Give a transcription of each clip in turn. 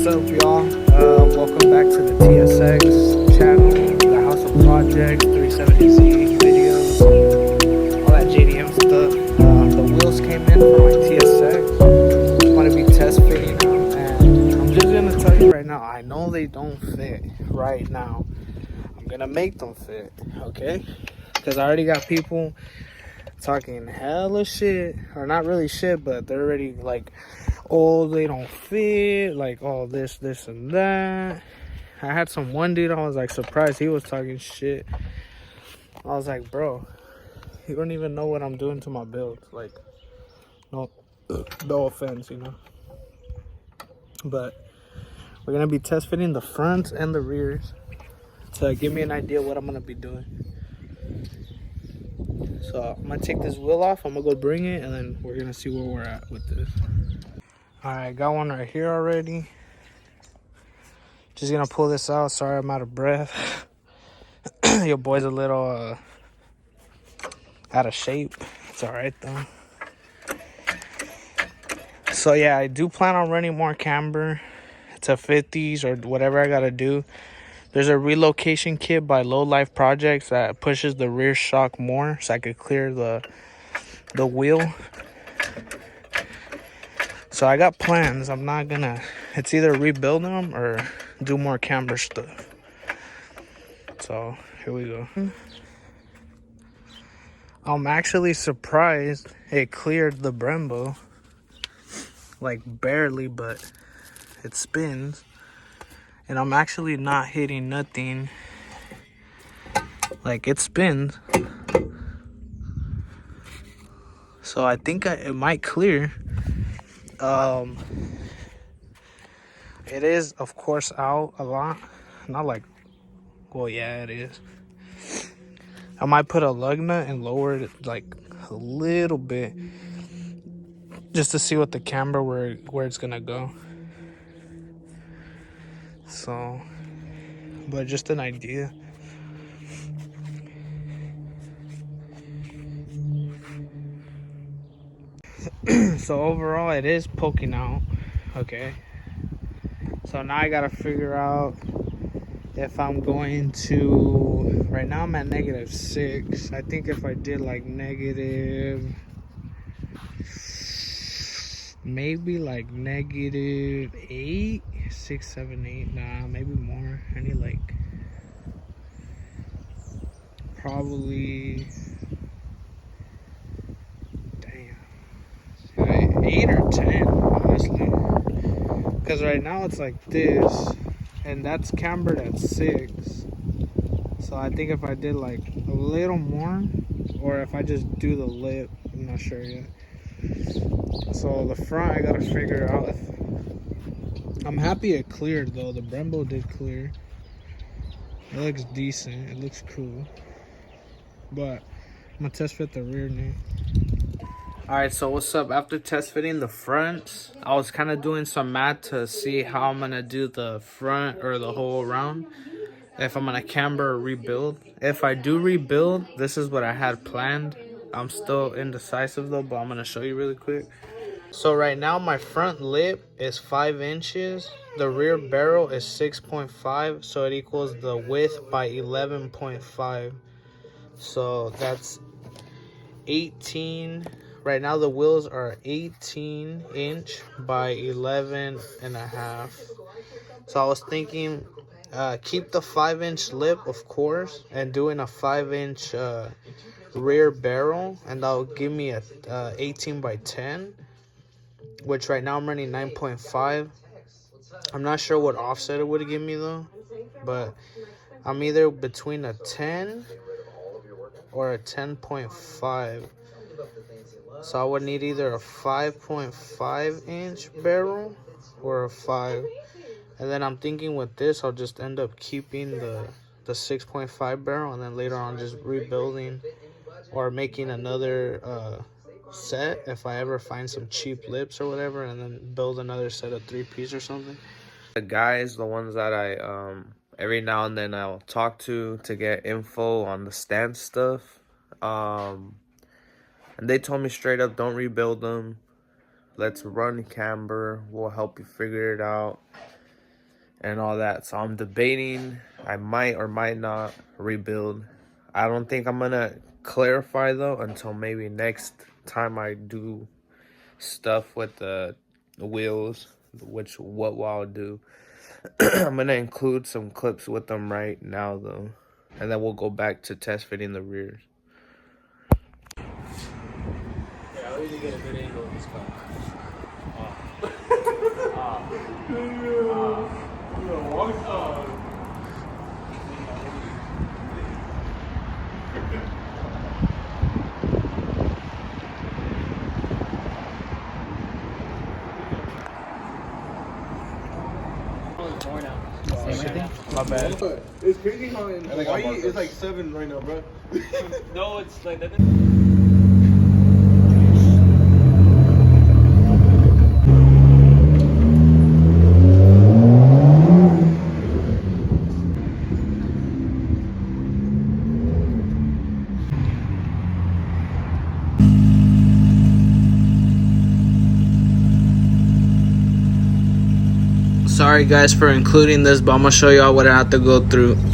What's up, y'all? Welcome back to the TSX channel, the House of Projects, 370Z videos, all that JDM stuff. The wheels came in for my TSX. I'm going to be test fitting them, and I'm just going to tell you right now, I know they don't fit right now. I'm going to make them fit, okay? Because I already got people talking hella shit, or not really shit, but they're already like, oh, they don't fit, like all this and that. I had one dude, I was like surprised he was talking shit. I was like, bro, you don't even know what I'm doing to my build. Like, no offense, you know. But we're gonna be test fitting the fronts and the rears to give me an idea what I'm gonna be doing. So I'm gonna take this wheel off, I'm gonna go bring it, and then we're gonna see where we're at with this. Alright, got one right here already. Just gonna pull this out. Sorry I'm out of breath. Your boy's a little out of shape. It's alright though. So yeah, I do plan on running more camber to 50s or whatever I gotta do. There's a relocation kit by Low Life Projects that pushes the rear shock more so I could clear the wheel. So I got plans. I'm not gonna, it's either rebuild them or do more camber stuff. So here we go. I'm actually surprised it cleared the Brembo. Like barely, but it spins. And I'm actually not hitting nothing. Like it spins. So I think it might clear. It is, of course, out a lot. Not like, well, yeah, it is. I might put a lug nut and lower it like a little bit just to see what the camber where it's gonna go. So, but just an idea. So overall, it is poking out. Okay. So now I gotta figure out if I'm going to. Right now I'm at -6. I think if I did like maybe like -8, 6, 7, 8. Nah, maybe more. I need like probably, damn, 8 or 10, honestly. Because right now it's like this, and that's cambered at 6. So I think if I did like a little more, or if I just do the lip, I'm not sure yet. So the front, I gotta figure out if, I'm happy it cleared though. The Brembo did clear. It looks decent. It looks cool. But I'm gonna test fit the rear now. Alright, so what's up? After test fitting the front, I was kind of doing some math to see how I'm gonna do the front or the whole round. If I'm gonna camber or rebuild. If I do rebuild, this is what I had planned. I'm still indecisive though, but I'm gonna show you really quick. So right now my front lip is 5 inches. The rear barrel is 6.5, so it equals the width by 11.5. So that's 18. Right now the wheels are 18 inch by 11 and a half. So I was thinking keep the 5-inch lip, of course, and doing a 5-inch rear barrel, and that'll give me a 18 by 10, which right now I'm running 9.5. I'm not sure what offset it would give me though, but I'm either between a 10 or a 10.5. So I would need either a 5.5 inch barrel or a 5. And then I'm thinking with this, I'll just end up keeping the 6.5 barrel, and then later on just rebuilding or making another set if I ever find some cheap lips or whatever, and then build another set of 3-piece or something. The guys, the ones that I every now and then I'll talk to get info on the stand stuff, and they told me straight up, don't rebuild them, let's run camber, we'll help you figure it out. and all that. So I'm debating. I might or might not rebuild. I don't think I'm gonna clarify though until maybe next time I do stuff with the wheels, which what I'll do. I'm gonna include some clips with them right now though, and then we'll go back to test fitting the rears. Yeah, I need to get a good angle of this car. My bad. It's crazy how in Hawaii it's like 7 right now, bro. No, it's like that. Sorry guys for including this, but I'm gonna show y'all what I have to go through. And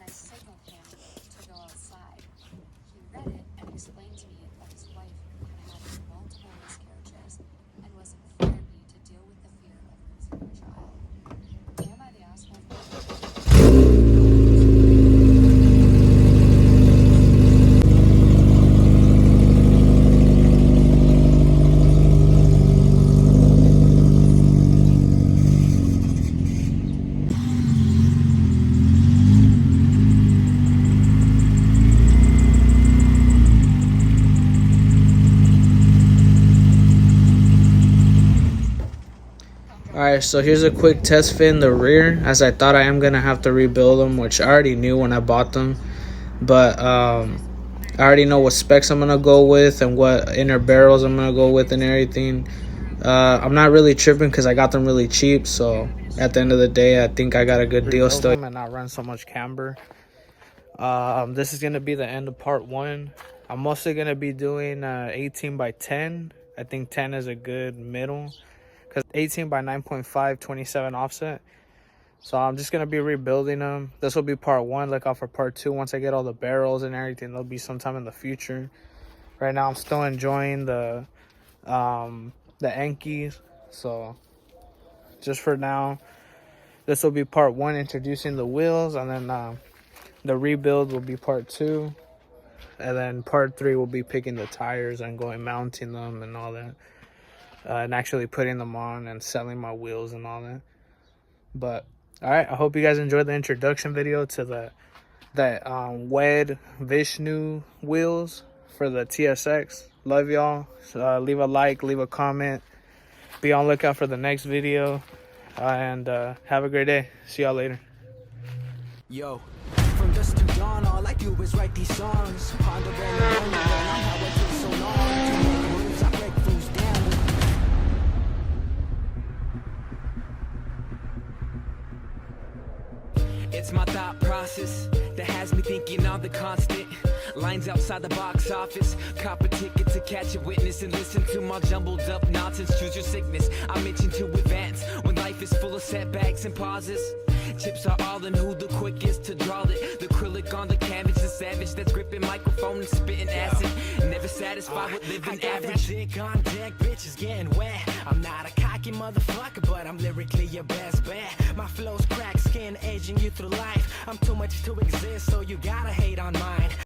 I signaled him to go outside. He read it and explained to me that his wife had had multiple miscarriages and was in therapy to deal with the fear of losing her child. Am I the asshole? Alright, so here's a quick test fit in the rear, as I thought I am going to have to rebuild them, which I already knew when I bought them. But I already know what specs I'm going to go with and what inner barrels I'm going to go with and everything. I'm not really tripping because I got them really cheap, so at the end of the day, I think I got a good deal still. And not run so much camber. This is going to be the end of part 1. I'm mostly going to be doing 18 by 10. I think 10 is a good middle. 18 by 9.5, 27 offset. So I'm just gonna be rebuilding them. This will be part 1. Look out for part 2 once I get all the barrels and everything. There'll be sometime in the future. Right now I'm still enjoying the Enkis. So just for now, this will be part 1, introducing the wheels, and then the rebuild will be part 2, and then part 3 will be picking the tires and going mounting them and all that. And actually putting them on and selling my wheels and all that. But all right, I hope you guys enjoyed the introduction video to the WED Vishnu wheels for the TSX. Love y'all. Leave a like, leave a comment, be on lookout for the next video, and have a great day. See y'all later. Yo, from dusk to dawn, all I do is write these songs. Ponder and wonder on how it took so long to make moves. I break fools down. It's my thought process that has me thinking on the constant. Lines outside the box office. Cop a ticket to catch a witness and listen to my jumbled up nonsense. Choose your sickness. I'm itching to advance when life is full of setbacks and pauses. Chips are all in who the quickest to draw it. The acrylic on the canvas, the savage that's gripping microphone and spitting acid. Never satisfied with living average. Dick on deck, bitches getting wet. I'm not a cocky motherfucker, but I'm lyrically your best bet. My flow's crack skin, aging you through life. I'm too much to exist, so you gotta hate on mine.